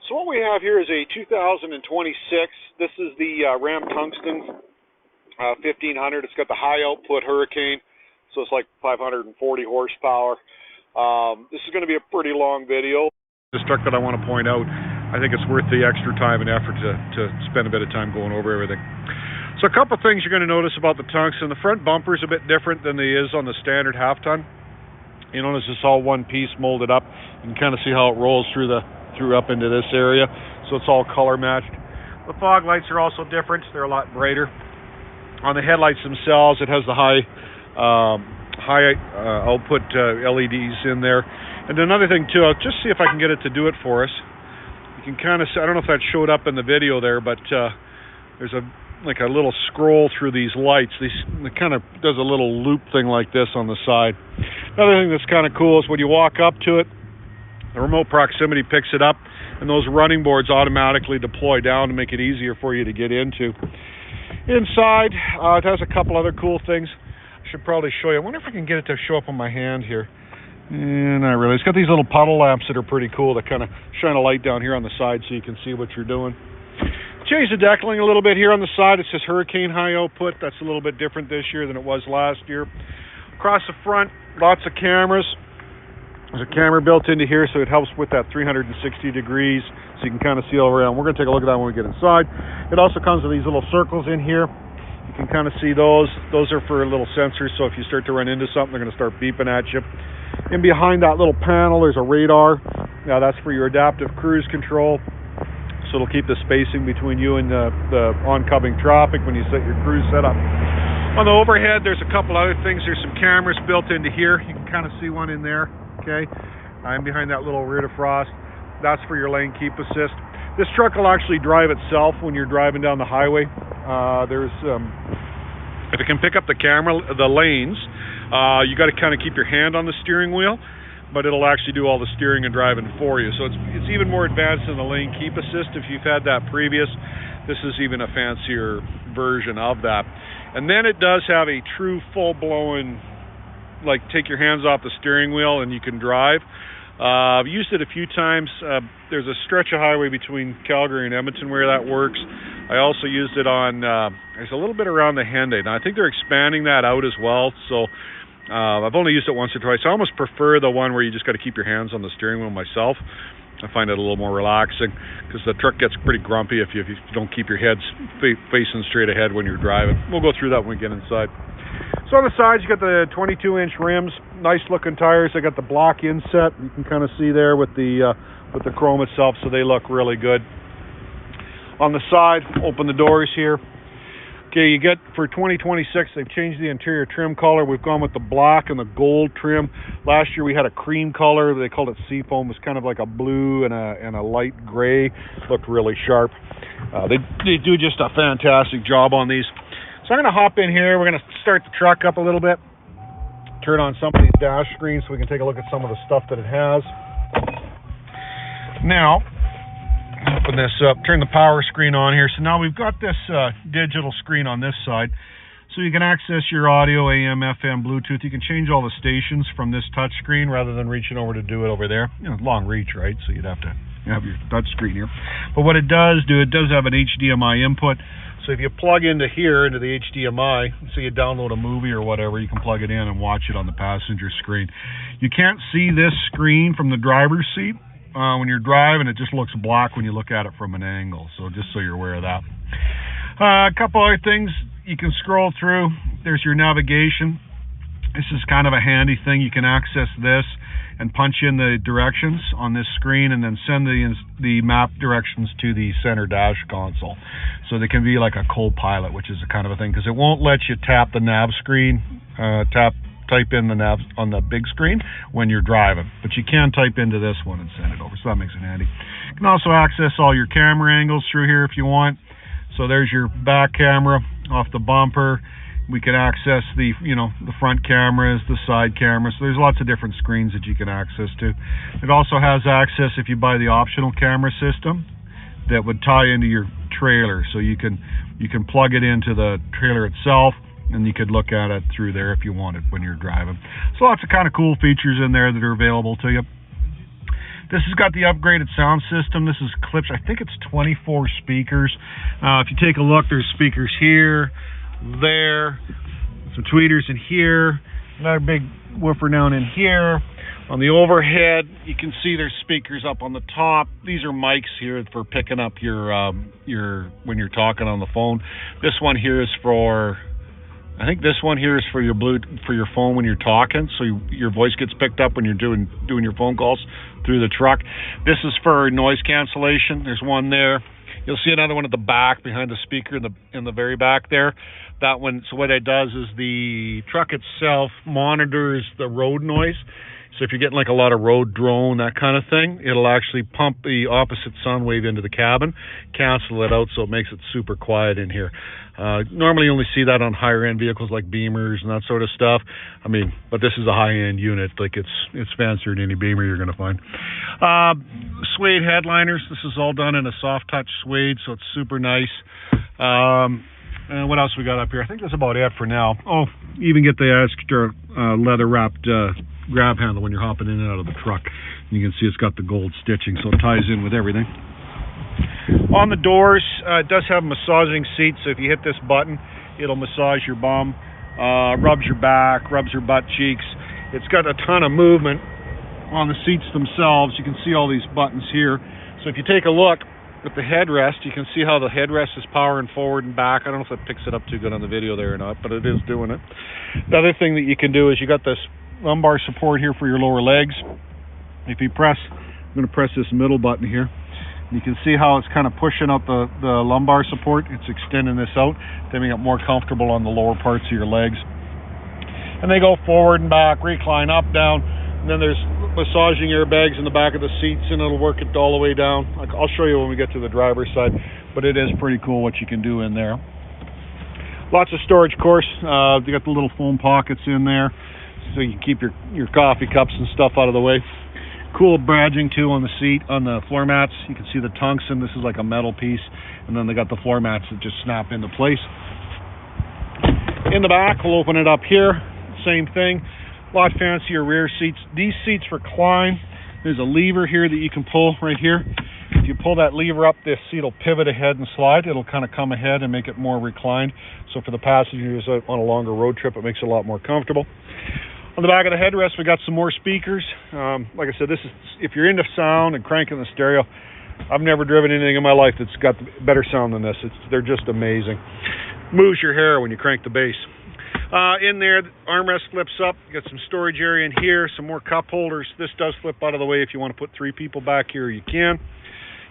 So what we have here is a 2026. This is the Ram Tungsten 1500. It's got the high output Hurricane, so it's like 540 horsepower. This is going to be a pretty long video. This truck that I want to point out, I think it's worth the extra time and effort to spend a bit of time going over everything. So a couple things you're going to notice about the Tungsten. The front bumper is a bit different than it is on the standard half-ton. You notice it's all one piece molded up. You can kind of see how it rolls through up into this area, so it's all color matched. The fog lights are also different. They're a lot brighter. On the headlights themselves, it has the high output LEDs in there. And another thing too, I'll just see if I can get it to do it for us. You can kind of see, I don't know if that showed up in the video there, but there's a little scroll through these lights. It kind of does a little loop thing like this on the side. Another thing that's kind of cool is when you walk up to it, the remote proximity picks it up, and those running boards automatically deploy down to make it easier for you to get into. Inside, it has a couple other cool things. I should probably show you. I wonder if I can get it to show up on my hand here. Not really. It's got these little puddle lamps that are pretty cool that kind of shine a light down here on the side so you can see what you're doing. Change the deckling a little bit here on the side. It says Hurricane high output. That's a little bit different this year than it was last year. Across the front, lots of cameras. There's a camera built into here, so it helps with that 360 degrees, so you can kind of see all around. We're going to take a look at that when we get inside. It also comes with these little circles in here. You can kind of see those. Those are for little sensors, so if you start to run into something, they're going to start beeping at you. And behind that little panel, there's a radar. Now, that's for your adaptive cruise control, so it'll keep the spacing between you and the oncoming traffic when you set your cruise setup. On the overhead, there's a couple other things. There's some cameras built into here. You can kind of see one in there. Okay, I'm behind that little rear defrost. That's for your lane keep assist. This truck will actually drive itself when you're driving down the highway. If it can pick up the lanes, you got to kind of keep your hand on the steering wheel, but it'll actually do all the steering and driving for you. So it's even more advanced than the lane keep assist. If you've had that previous, this is even a fancier version of that. And then it does have a true full-blown, like, take your hands off the steering wheel and you can drive. I've used it a few times. There's a stretch of highway between Calgary and Edmonton where that works. I also used it on, there's a little bit around the Henday. Now, I think they're expanding that out as well, so I've only used it once or twice. I almost prefer the one where you just got to keep your hands on the steering wheel myself. I find it a little more relaxing because the truck gets pretty grumpy if you don't keep your heads facing straight ahead when you're driving. We'll go through that when we get inside. So on the sides, you got the 22-inch rims, nice-looking tires. They got the block inset. You can kind of see there with the chrome itself, so they look really good. On the side, open the doors here. Okay, you get for 2026, they've changed the interior trim color. We've gone with the black and the gold trim. Last year we had a cream color. They called it seafoam. It was kind of like a blue and a light gray. Looked really sharp. They do just a fantastic job on these. So I'm going to hop in here. We're going to start the truck up a little bit. Turn on some of these dash screens so we can take a look at some of the stuff that it has. Now, open this up, turn the power screen on here. So now we've got this digital screen on this side. So you can access your audio, AM, FM, Bluetooth. You can change all the stations from this touch screen rather than reaching over to do it over there. You know, long reach, right? So you'd have to have your touch screen here. But what it does have an HDMI input. So if you plug into here, into the HDMI, so you download a movie or whatever, you can plug it in and watch it on the passenger screen. You can't see this screen from the driver's seat when you're driving. It just looks black when you look at it from an angle. So just so you're aware of that. A couple other things you can scroll through. There's your navigation. This is kind of a handy thing. You can access this and punch in the directions on this screen and then send the map directions to the center dash console. So they can be like a co-pilot, which is a kind of a thing, because it won't let you tap the nav screen, type in the nav on the big screen when you're driving, but you can type into this one and send it over, so that makes it handy. You can also access all your camera angles through here if you want. So there's your back camera off the bumper. We can access the front cameras, the side cameras. So there's lots of different screens that you can access to. It also has access if you buy the optional camera system that would tie into your trailer. So you can plug it into the trailer itself, and you could look at it through there if you wanted when you're driving. So lots of kind of cool features in there that are available to you. This has got the upgraded sound system. This is clips, I think it's 24 speakers. If you take a look, there's speakers here, there, some tweeters in here, another big woofer down in here. On the overhead, you can see there's speakers up on the top. These are mics here for picking up your when you're talking on the phone. This one here is for, I think this one here is for your for your phone when you're talking, so your voice gets picked up when you're doing your phone calls through the truck. This is for noise cancellation. There's one there. You'll see another one at the back behind the speaker in the very back there. That one. So what it does is the truck itself monitors the road noise. So if you're getting like a lot of road drone, that kind of thing, it'll actually pump the opposite sound wave into the cabin, cancel it out, so it makes it super quiet in here. Normally you only see that on higher end vehicles like Beamers and that sort of stuff. I mean, but this is a high end unit. Like it's fancier than any Beamer you're going to find. Suede headliners. This is all done in a soft touch suede, so it's super nice. And what else we got up here? I think that's about it for now. Oh, you even get the extra leather wrapped grab handle when you're hopping in and out of the truck. You can see it's got the gold stitching, so it ties in with everything. On the doors, it does have massaging seats, so if you hit this button, it'll massage your bum, rubs your back, rubs your butt cheeks. It's got a ton of movement on the seats themselves. You can see all these buttons here. So if you take a look at the headrest, you can see how the headrest is powering forward and back. I don't know if that picks it up too good on the video there or not, but it is doing it. The other thing that you can do is you got this lumbar support here for your lower legs. If you press, I'm going to press this middle button here. You can see how it's kind of pushing out the lumbar support. It's extending this out to make it more comfortable on the lower parts of your legs. And they go forward and back, recline up, down. And then there's massaging airbags in the back of the seats, and it'll work it all the way down. I'll show you when we get to the driver's side, but it is pretty cool what you can do in there. Lots of storage, of course. You got the little foam pockets in there, so you can keep your coffee cups and stuff out of the way. Cool badging too on the seat, on the floor mats. You can see the tungsten. This is like a metal piece, and then they got the floor mats that just snap into place. In the back, we'll open it up here. Same thing. A lot fancier rear seats. These seats recline. There's a lever here that you can pull right here. If you pull that lever up, this seat will pivot ahead and slide. It'll kind of come ahead and make it more reclined. So for the passengers on a longer road trip, it makes it a lot more comfortable. On the back of the headrest, we got some more speakers. Like I said, this is if you're into sound and cranking the stereo. I've never driven anything in my life that's got better sound than this. They're just amazing. Moves your hair when you crank the bass. In there, the armrest flips up. You got some storage area in here, some more cup holders. This does flip out of the way. If you want to put 3 people back here, you can.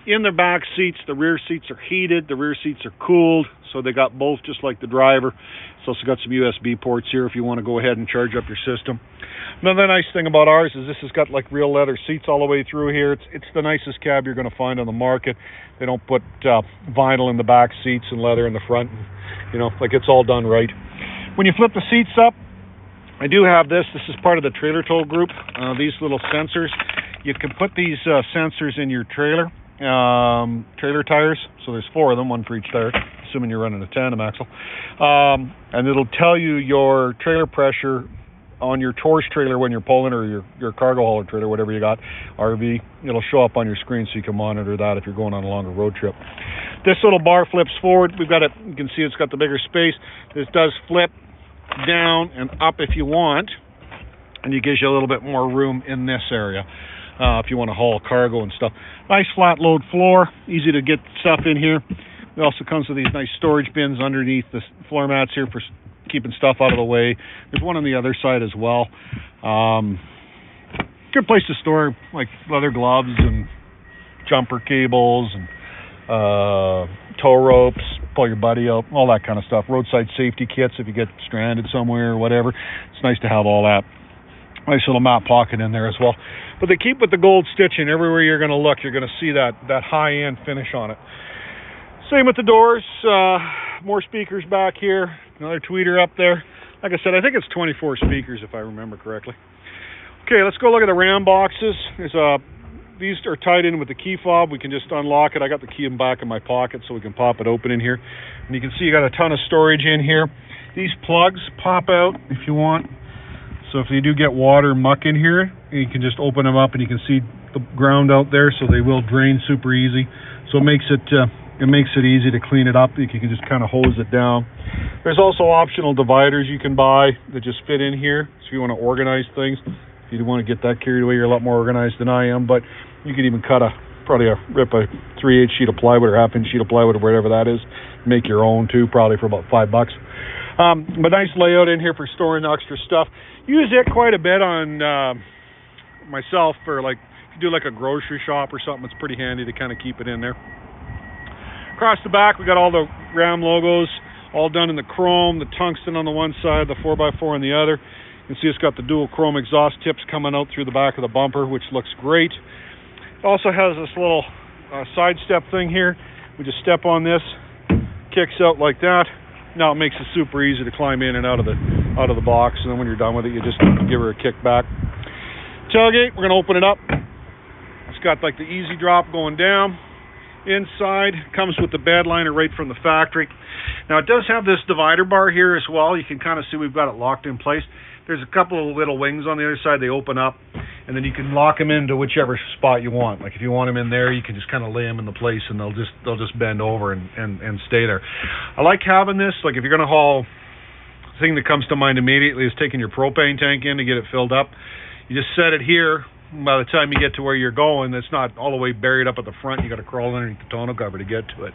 In the back seats, the rear seats are heated. The rear seats are cooled, so they got both just like the driver. It's also got some USB ports here if you want to go ahead and charge up your system. Another nice thing about ours is this has got like real leather seats all the way through here. It's the nicest cab you're going to find on the market. They don't put vinyl in the back seats and leather in the front. You know, like it's all done right. When you flip the seats up, I do have this. This is part of the trailer tow group. These little sensors. You can put these sensors in your trailer tires. So there's 4 of them, 1 for each tire, assuming you're running a tandem axle. And it'll tell you your trailer pressure on your Torch trailer when you're pulling, or your cargo hauler trailer, whatever you got, RV. It'll show up on your screen so you can monitor that if you're going on a longer road trip. This little bar flips forward. We've got it. You can see it's got the bigger space. This does flip down and up if you want, and it gives you a little bit more room in this area if you want to haul cargo and stuff. Nice flat load floor, easy to get stuff in here. It also comes with these nice storage bins underneath the floor mats here for keeping stuff out of the way. There's one on the other side as well. Good place to store like leather gloves and jumper cables and tow ropes, pull your buddy up, all that kind of stuff. Roadside safety kits if you get stranded somewhere or whatever. It's nice to have all that. Nice little map pocket in there as well. But they keep with the gold stitching. Everywhere you're going to look, you're going to see that high-end finish on it. Same with the doors. More speakers back here. Another tweeter up there. Like I said, I think it's 24 speakers if I remember correctly. Okay, let's go look at the RAM boxes. These are tied in with the key fob. We can just unlock it. I got the key in back in my pocket so we can pop it open in here. And you can see you got a ton of storage in here. These plugs pop out if you want. So if you do get water muck in here, you can just open them up and you can see the ground out there, so they will drain super easy. So it makes it easy to clean it up. You can just kind of hose it down. There's also optional dividers you can buy that just fit in here, so if you want to organize things. If you want to get that carried away, you're a lot more organized than I am, but you can even rip a 3/8 sheet of plywood or 1/2 inch sheet of plywood or whatever that is, make your own too, probably for about $5. But nice layout in here for storing extra stuff. Use it quite a bit on myself for, like, if you do like a grocery shop or something, it's pretty handy to kind of keep it in there. Across the back, we got all the Ram logos, all done in the chrome, the tungsten on the one side, the 4x4 on the other. You can see it's got the dual chrome exhaust tips coming out through the back of the bumper, which looks great. It also has this little side step thing here. We just step on this, kicks out like that. Now it makes it super easy to climb in and out of the box, and then when you're done with it, you just give her a kick back. Tailgate, we're going to open it up. It's got like the easy drop going down. Inside comes with the bed liner right from the factory. Now it does have this divider bar here as well. You can kind of see we've got it locked in place. There's a couple of little wings on the other side. They open up, and then you can lock them into whichever spot you want. Like if you want them in there, you can just kind of lay them in the place, and they'll just bend over and stay there. I like having this. Like if you're going to haul, the thing that comes to mind immediately is taking your propane tank in to get it filled up. You just set it here. By the time you get to where you're going, it's not all the way buried up at the front. You got to crawl underneath the tonneau cover to get to it.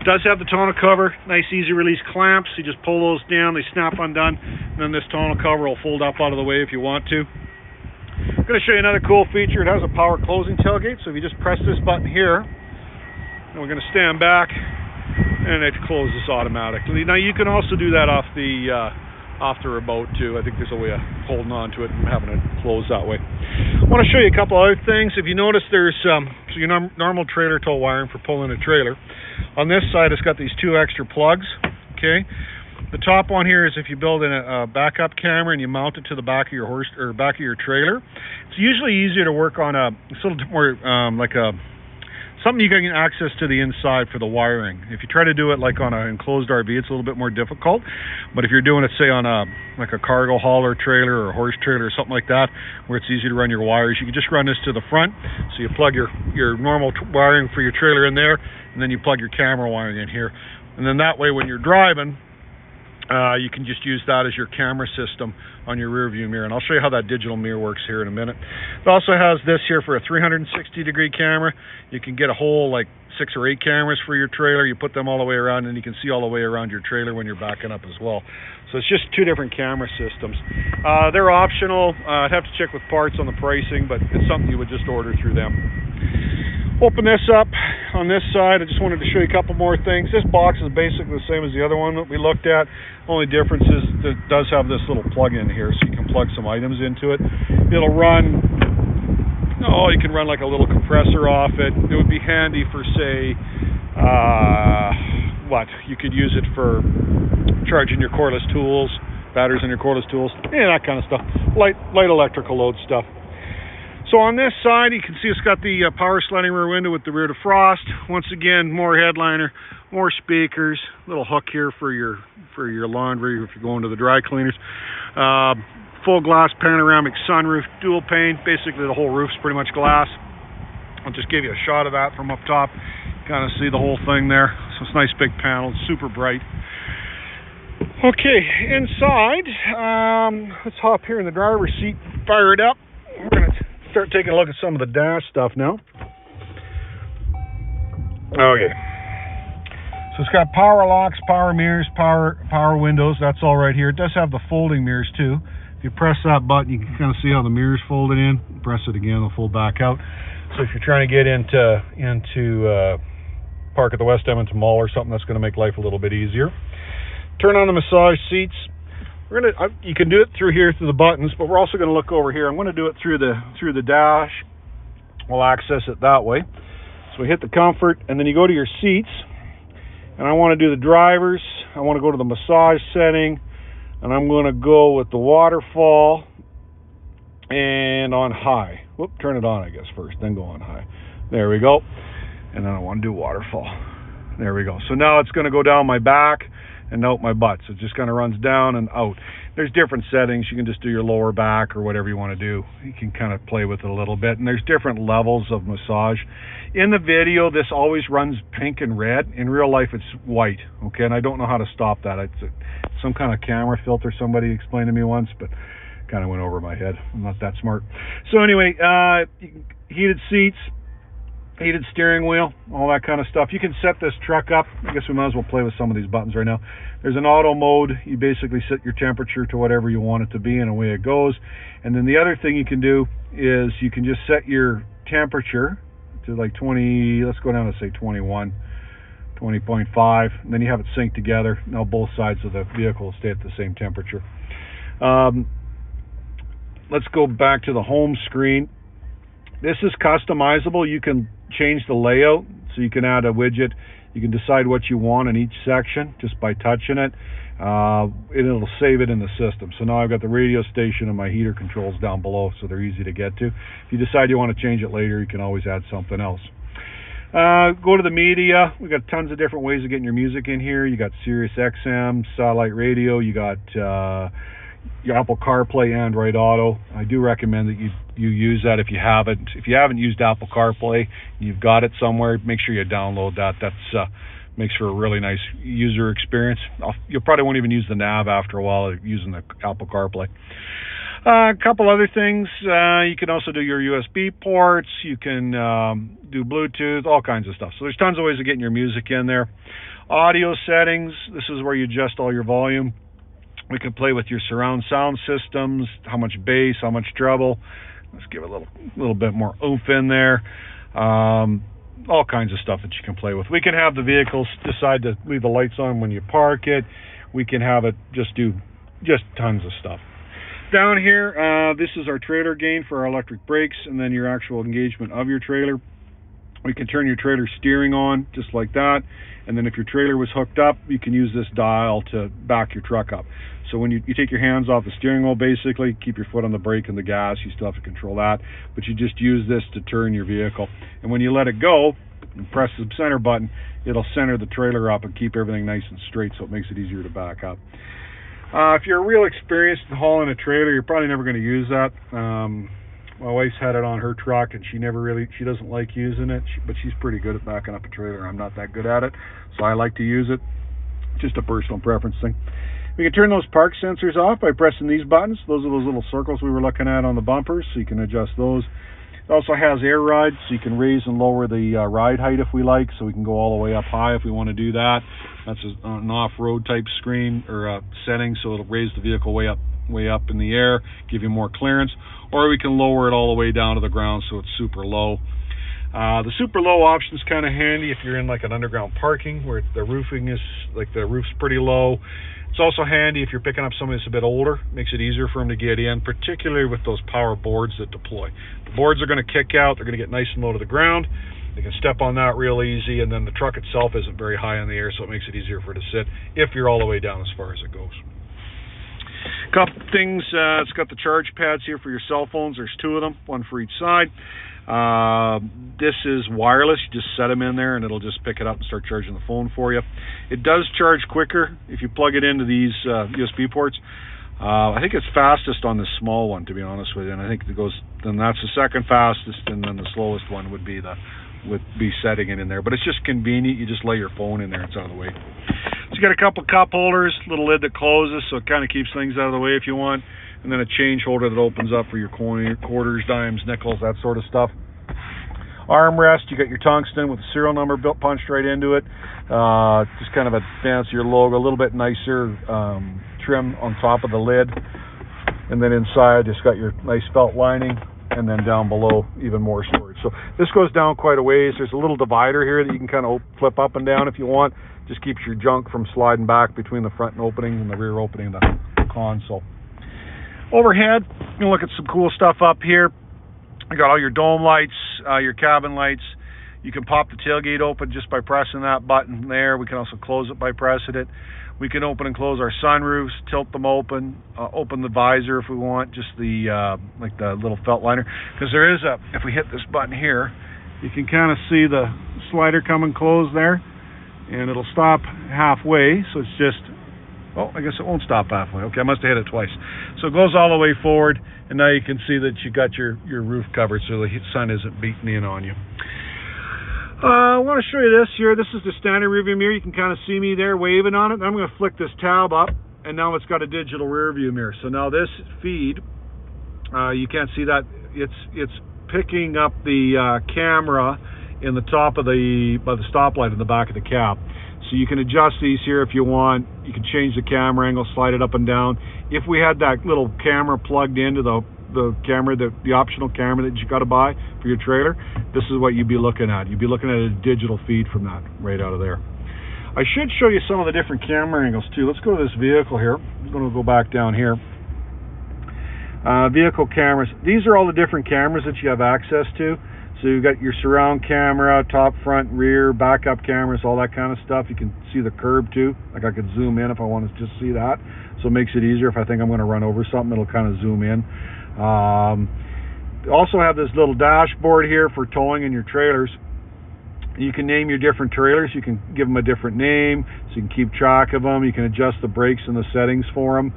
It does have the tonneau cover, nice easy release clamps. You just pull those down, they snap undone, and then this tonneau cover will fold up out of the way if you want to. I'm going to show you another cool feature. It has a power closing tailgate, so if you just press this button here, and we're going to stand back, and it closes automatically. Now you can also do that off the remote too. I think there's a way of holding on to it and having it close that way. I want to show you a couple other things. If you notice, there's so your normal trailer tow wiring for pulling a trailer. On this side, it's got these two extra plugs. Okay, the top one here is if you build in a backup camera and you mount it to the back of your back of your trailer. It's usually easier to work on it's a little more like something you can access to the inside for the wiring. If you try to do it like on an enclosed RV, it's a little bit more difficult. But if you're doing it, say, on like a cargo hauler trailer or a horse trailer or something like that, where it's easy to run your wires, you can just run this to the front. So you plug your normal wiring for your trailer in there, and then you plug your camera wiring in here. And then that way, when you're driving, you can just use that as your camera system on your rear view mirror. And I'll show you how that digital mirror works here in a minute. It also has this here for a 360-degree camera. You can get a whole like 6 or 8 cameras for your trailer. You put them all the way around, and you can see all the way around your trailer when you're backing up as well. So it's just 2 different camera systems. They're optional. I'd have to check with parts on the pricing, but it's something you would just order through them. Open this up on this side. I just wanted to show you a couple more things. This box is basically the same as the other one that we looked at. Only difference is that it does have this little plug-in here, so you can plug some items into it. It'll run, you can run like a little compressor off it. It would be handy for, say, you could use it for charging your cordless tools, batteries in your cordless tools, that kind of stuff. Light electrical load stuff. So on this side, you can see it's got the power sliding rear window with the rear defrost. Once again, more headliner, more speakers, little hook here for your laundry if you're going to the dry cleaners. Full glass panoramic sunroof, dual pane. Basically, the whole roof's pretty much glass. I'll just give you a shot of that from up top. Kind of see the whole thing there. So it's nice big panels, super bright. Okay, inside, let's hop here in the driver's seat, fire it up. We're going to start taking a look at some of the dash stuff now. Okay. So it's got power locks, power mirrors, power windows. That's all right here. It does have the folding mirrors too. If you press that button, you can kind of see how the mirrors folded in. Press it again, they'll fold back out. So if you're trying to get into park at the West Edmonton Mall or something, that's going to make life a little bit easier. Turn on the massage seats. You can do it through here through the buttons, but we're also going to look over here. I'm going to do it through the dash. We'll access it that way. So we hit the comfort, and then you go to your seats. And I want to do the drivers. I want to go to the massage setting, and I'm going to go with the waterfall and on high. Whoop, turn it on, I guess, first, then go on high. There we go. And then I want to do waterfall. There we go. So now it's going to go down my back, and out my butt. So it just kind of runs down and out. There's different settings. You can just do your lower back or whatever you want to do. You can kind of play with it a little bit. And there's different levels of massage. In the video, this always runs pink and red. In real life, it's white. Okay, and I don't know how to stop that. It's some kind of camera filter somebody explained to me once, but kind of went over my head. I'm not that smart. So anyway, heated seats, heated steering wheel, all that kind of stuff. You can set this truck up. I guess we might as well play with some of these buttons right now. There's an auto mode. You basically set your temperature to whatever you want it to be, and away it goes. And then the other thing you can do is you can just set your temperature to like 20, let's go down to say 21, 20.5, and then you have it sync together. Now both sides of the vehicle will stay at the same temperature. Let's go back to the home screen. This is customizable. You can change the layout, so you can add a widget. You can decide what you want in each section just by touching it. And it'll save it in the system. So now I've got the radio station and my heater controls down below, so they're easy to get to. If you decide you want to change it later, you can always add something else. Go to the media. We've got tons of different ways of getting your music in here. You got Sirius XM, satellite radio. You got your Apple CarPlay, Android Auto. I do recommend that you use that if you haven't. If you haven't used Apple CarPlay, you've got it somewhere, make sure you download that. That's makes for a really nice user experience. You probably won't even use the nav after a while using the Apple CarPlay. A couple other things. You can also do your USB ports. You can do Bluetooth, all kinds of stuff. So there's tons of ways of getting your music in there. Audio settings. This is where you adjust all your volume. We can play with your surround sound systems, how much bass, how much treble. Let's give it a little bit more oomph in there. All kinds of stuff that you can play with. We can have the vehicles decide to leave the lights on when you park it. We can have it just do tons of stuff. Down here, this is our trailer gain for our electric brakes, and then your actual engagement of your trailer. We can turn your trailer steering on just like that, and then if your trailer was hooked up, you can use this dial to back your truck up. So when you take your hands off the steering wheel, basically, keep your foot on the brake and the gas, you still have to control that, but you just use this to turn your vehicle. And when you let it go and press the center button, it'll center the trailer up and keep everything nice and straight, so it makes it easier to back up. If you're real experienced in hauling a trailer, you're probably never going to use that. My wife's had it on her truck, and she doesn't like using it, but she's pretty good at backing up a trailer. I'm not that good at it, so I like to use it. Just a personal preference thing. We can turn those park sensors off by pressing these buttons. Those are those little circles we were looking at on the bumpers, so you can adjust those. It also has air ride, so you can raise and lower the ride height if we like, so we can go all the way up high if we want to do that. That's an off-road type screen or setting, so it'll raise the vehicle way up in the air, give you more clearance, or we can lower it all the way down to the ground so it's super low. The super low option is kind of handy if you're in like an underground parking where the roofing is the roof's pretty low. It's also handy if you're picking up somebody that's a bit older. It makes it easier for them to get in, particularly with those power boards that deploy. The boards are going to kick out. They're going to get nice and low to the ground. They can step on that real easy, and then the truck itself isn't very high in the air, so it makes it easier for it to sit if you're all the way down as far as it goes. Couple things, it's got the charge pads here for your cell phones. There's two of them, one for each side. This is wireless. You just set them in there and it'll just pick it up and start charging the phone for you. It does charge quicker if you plug it into these USB ports. I think it's fastest on this small one, to be honest with you, and I think then that's the second fastest, and then the slowest one would be setting it in there. But it's just convenient. You just lay your phone in there, it's out of the way. So you got a couple cup holders, little lid that closes, so it kind of keeps things out of the way if you want, and then a change holder that opens up for your coin, quarters, dimes, nickels, that sort of stuff. Armrest, you got your tungsten with the serial number punched right into it. Just kind of a fancier logo, a little bit nicer trim on top of the lid. And then inside, just got your nice felt lining, and then down below, even more storage. So this goes down quite a ways. There's a little divider here that you can kind of flip up and down if you want. Just keeps your junk from sliding back between the front opening and the rear opening of the console. Overhead, you can look at some cool stuff up here. You got all your dome lights, your cabin lights. You can pop the tailgate open just by pressing that button there. We can also close it by pressing it. We can open and close our sunroofs, tilt them open the visor if we want, just the like the little felt liner. Because there is if we hit this button here, you can kind of see the slider come and close there, and it'll stop halfway. So it's just Oh, I guess it won't stop halfway. Okay, I must have hit it twice. So it goes all the way forward, and now you can see that you got your roof covered so the sun isn't beating in on you. I want to show you this here. This is the standard rear view mirror. You can kind of see me there waving on it. I'm going to flick this tab up, and now it's got a digital rear view mirror. So now this feed, you can't see that. It's picking up the camera in the top of by the stoplight in the back of the cab. So you can adjust these here if you want. You can change the camera angle, slide it up and down. If we had that little camera plugged into the camera, the optional camera that you got to buy for your trailer, this is what you'd be looking at. You'd be looking at a digital feed from that right out of there. I should show you some of the different camera angles too. Let's go to this vehicle here. I'm going to go back down here. Vehicle cameras. These are all the different cameras that you have access to. So you've got your surround camera, top, front, rear, backup cameras, all that kind of stuff. You can see the curb too. Like I could zoom in if I want to just see that. So it makes it easier. If I think I'm going to run over something, it'll kind of zoom in. Also have this little dashboard here for towing in your trailers. You can name your different trailers. You can give them a different name so you can keep track of them. You can adjust the brakes and the settings for them.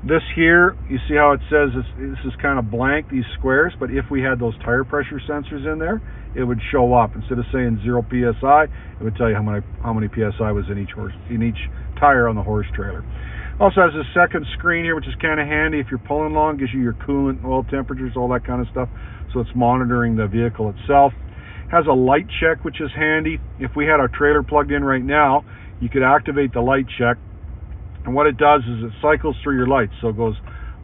This here, you see how it says this is kind of blank, these squares, but if we had those tire pressure sensors in there, it would show up. Instead of saying 0 psi, it would tell you how many psi was in each tire on the horse trailer. Also has a second screen here, which is kind of handy if you're pulling along. Gives you your coolant, oil temperatures, all that kind of stuff. So it's monitoring the vehicle itself. Has a light check, which is handy. If we had our trailer plugged in right now, you could activate the light check. And what it does is it cycles through your lights. So it goes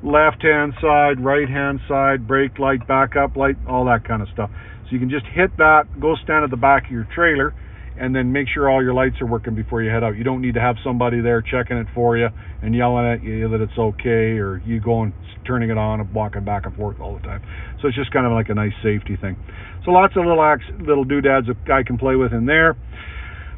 left-hand side, right-hand side, brake light, backup light, all that kind of stuff. So you can just hit that, go stand at the back of your trailer, and then make sure all your lights are working before you head out. You don't need to have somebody there checking it for you and yelling at you that it's okay, or you going turning it on and walking back and forth all the time. So it's just kind of like a nice safety thing. So lots of little doodads a guy can play with in there.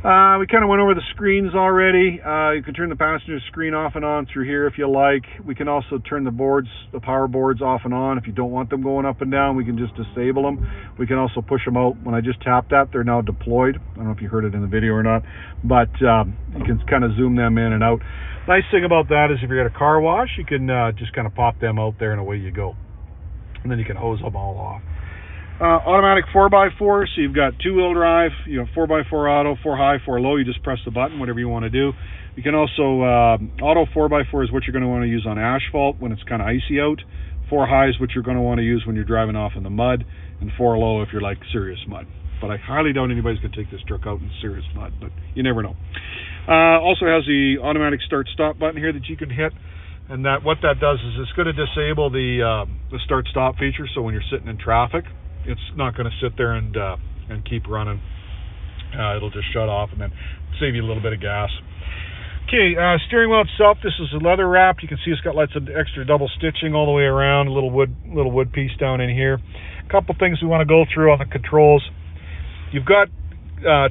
We kind of went over the screens already. You can turn the passenger screen off and on through here if you like. We can also turn the power boards off and on. If you don't want them going up and down, we can just disable them. We can also push them out. When I just tapped that, they're now deployed. I don't know if you heard it in the video or not, but you can kind of zoom them in and out. Nice thing about that is if you're at a car wash, you can just kind of pop them out there and away you go. And then you can hose them all off. Automatic 4x4, so you've got two-wheel drive, 4x4 auto, 4 high, 4 low. You just press the button, whatever you want to do. You can also, auto 4x4 is what you're going to want to use on asphalt when it's kind of icy out. 4 high is what you're going to want to use when you're driving off in the mud, and 4 low if you're like serious mud. But I highly doubt anybody's going to take this truck out in serious mud, but you never know. Also has the automatic start-stop button here that you can hit. And what that does is it's going to disable the start-stop feature, so when you're sitting in traffic, it's not going to sit there and keep running. It'll just shut off and then save you a little bit of gas. Okay, steering wheel itself, this is leather wrapped. You can see it's got lots of extra double stitching all the way around, a little wood piece down in here. A couple things we want to go through on the controls. You've got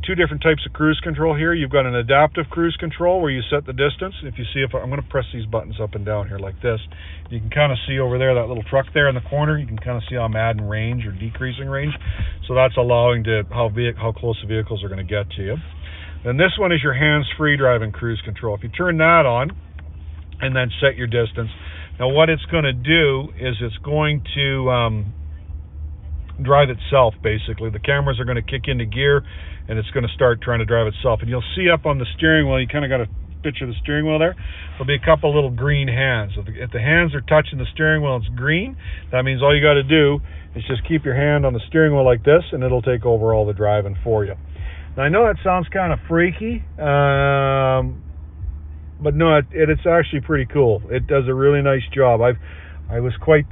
two different types of cruise control here. You've got an adaptive cruise control where you set the distance. If you see, I'm going to press these buttons up and down here like this. You can kind of see over there, that little truck there in the corner. You can kind of see I'm adding range or decreasing range. So that's allowing to how close the vehicles are going to get to you. Then this one is your hands-free driving cruise control. If you turn that on and then set your distance, now what it's going to do is it's going to drive itself, basically. The cameras are going to kick into gear and it's going to start trying to drive itself. And you'll see up on the steering wheel, you kind of got a picture of the steering wheel there. There'll be a couple little green hands. If the hands are touching the steering wheel, it's green. That means all you got to do is just keep your hand on the steering wheel like this and it'll take over all the driving for you. Now I know that sounds kind of freaky, but no, it's actually pretty cool. It does a really nice job. It's quite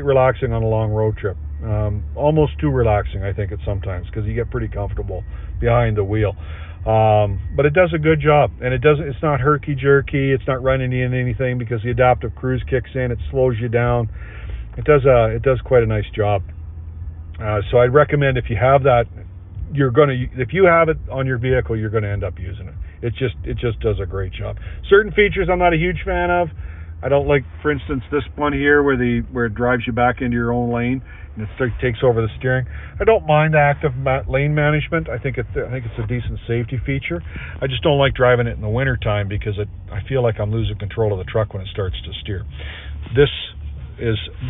relaxing on a long road trip. Almost too relaxing, I think, sometimes, because you get pretty comfortable behind the wheel. But it does a good job, and it's not herky-jerky, it's not running in anything, because the adaptive cruise kicks in, it slows you down. It does quite a nice job. So I'd recommend, if you have that, if you have it on your vehicle, you're going to end up using it. It just does a great job. Certain features I'm not a huge fan of. I don't like, for instance, this one here where it drives you back into your own lane and it takes over the steering. I don't mind the active lane management. I think it's a decent safety feature. I just don't like driving it in the winter time because I feel like I'm losing control of the truck when it starts to steer. This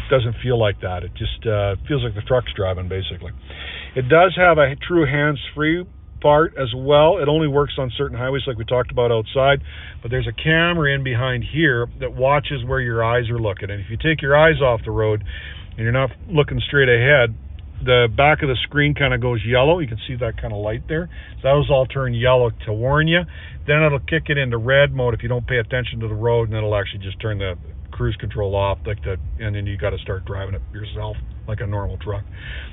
doesn't feel like that. It just feels like the truck's driving, basically. It does have a true hands-free part as well. It only works on certain highways like we talked about outside, but there's a camera in behind here that watches where your eyes are looking, and if you take your eyes off the road and you're not looking straight ahead, the back of the screen kind of goes yellow. You can see that kind of light there. So those all turn yellow to warn you. Then it'll kick it into red mode if you don't pay attention to the road, and it'll actually just turn the cruise control off, and then you got to start driving it yourself like a normal truck.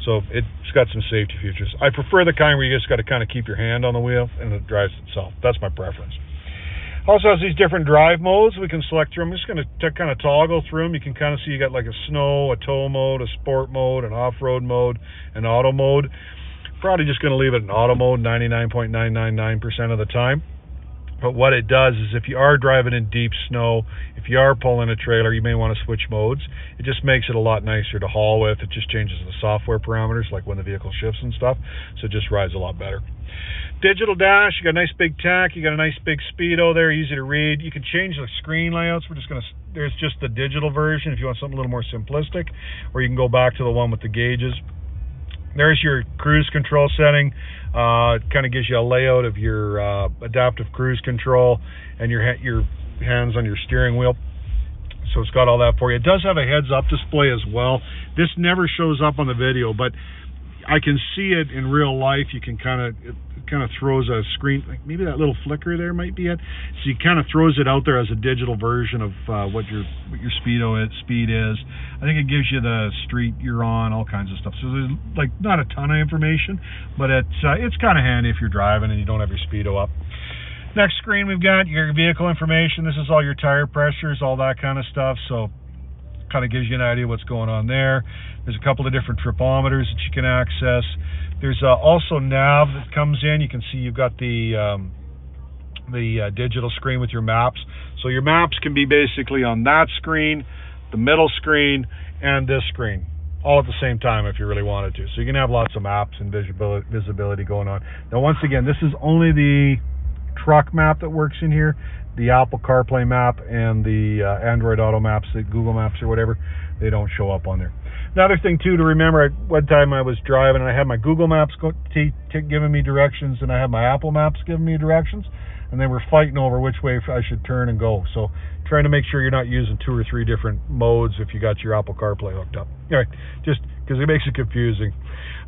So it's got some safety features. I prefer the kind where you just got to kind of keep your hand on the wheel and it drives itself. That's my preference. Also has these different drive modes we can select through. I'm just going to kind of toggle through them. You can kind of see you got like a snow, a tow mode, a sport mode, an off-road mode, an auto mode. Probably just going to leave it in auto mode 99.999% of the time. But what it does is if you are driving in deep snow, if you are pulling a trailer, you may want to switch modes. It just makes it a lot nicer to haul with. It just changes the software parameters, like when the vehicle shifts and stuff, so it just rides a lot better. Digital dash, you got a nice big tack, you got a nice big speedo there, easy to read. You can change the screen layouts. There's just the digital version if you want something a little more simplistic, or you can go back to the one with the gauges. There's your cruise control setting. It kind of gives you a layout of your adaptive cruise control and your hands on your steering wheel. So it's got all that for you. It does have a heads-up display as well. This never shows up on the video, but I can see it in real life. You can it kind of throws a screen, like maybe that little flicker there might be it. So you kind of throws it out there as a digital version of what your speed is. I think it gives you the street you're on, all kinds of stuff. So there's like not a ton of information, but it's kind of handy if you're driving and you don't have your speedo up. Next screen we've got your vehicle information. This is all your tire pressures, all that kind of stuff. So kind of gives you an idea what's going on there. There's a couple of different tripometers that you can access. There's also nav that comes in. You can see you've got the digital screen with your maps. So your maps can be basically on that screen, the middle screen, and this screen, all at the same time if you really wanted to. So you can have lots of maps and visibility going on. Now once again, this is only the truck map that works in here. The Apple CarPlay map and the Android Auto Maps, the Google Maps or whatever, they don't show up on there. Another thing too to remember, one time I was driving and I had my Google Maps giving me directions and I had my Apple Maps giving me directions, and they were fighting over which way I should turn and go. So trying to make sure you're not using 2 or 3 different modes if you got your Apple CarPlay hooked up. Anyway, just because it makes it confusing.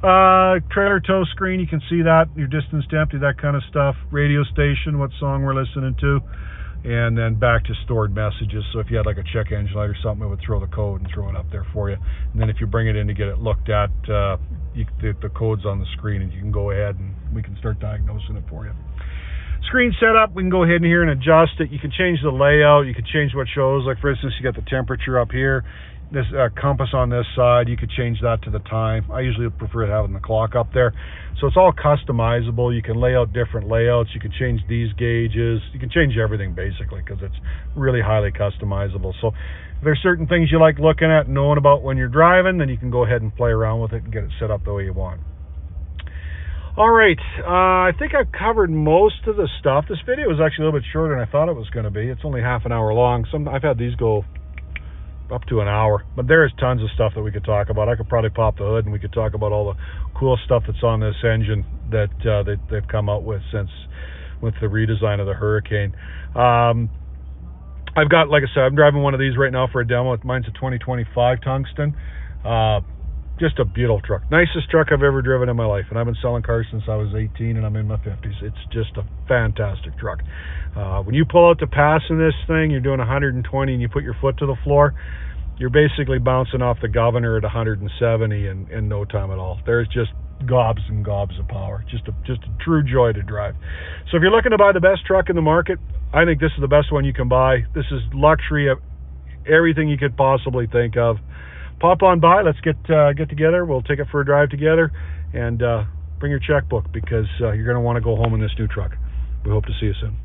Trailer tow screen, you can see that, your distance to empty, that kind of stuff. Radio station, what song we're listening to. And then back to stored messages. So if you had like a check engine light or something, it would throw the code and throw it up there for you. And then if you bring it in to get it looked at, the code's on the screen and you can go ahead and we can start diagnosing it for you. Screen setup, we can go ahead and here and adjust it. You can change the layout, you can change what shows. Like for instance, you got the temperature up here, this compass on this side, you could change that to the time. I usually prefer having the clock up there. So it's all customizable. You can lay out different layouts, you can change these gauges, you can change everything basically because it's really highly customizable. So if there's certain things you like looking at and knowing about when you're driving, then you can go ahead and play around with it and get it set up the way you want. Alright, I think I've covered most of the stuff. This video was actually a little bit shorter than I thought it was going to be. It's only half an hour long. I've had these go up to an hour, but there is tons of stuff that we could talk about. I could probably pop the hood and we could talk about all the cool stuff that's on this engine that they've come out with with the redesign of the Hurricane. I've got, like I said, I'm driving one of these right now for a demo. Mine's a 2025 Tungsten. Just a beautiful truck. Nicest truck I've ever driven in my life. And I've been selling cars since I was 18 and I'm in my 50s. It's just a fantastic truck. When you pull out the pass in this thing, you're doing 120 and you put your foot to the floor, you're basically bouncing off the governor at 170 in no time at all. There's just gobs and gobs of power. Just a true joy to drive. So if you're looking to buy the best truck in the market, I think this is the best one you can buy. This is luxury of everything you could possibly think of. Pop on by, let's get together, we'll take it for a drive together, and bring your checkbook because you're going to want to go home in this new truck. We hope to see you soon.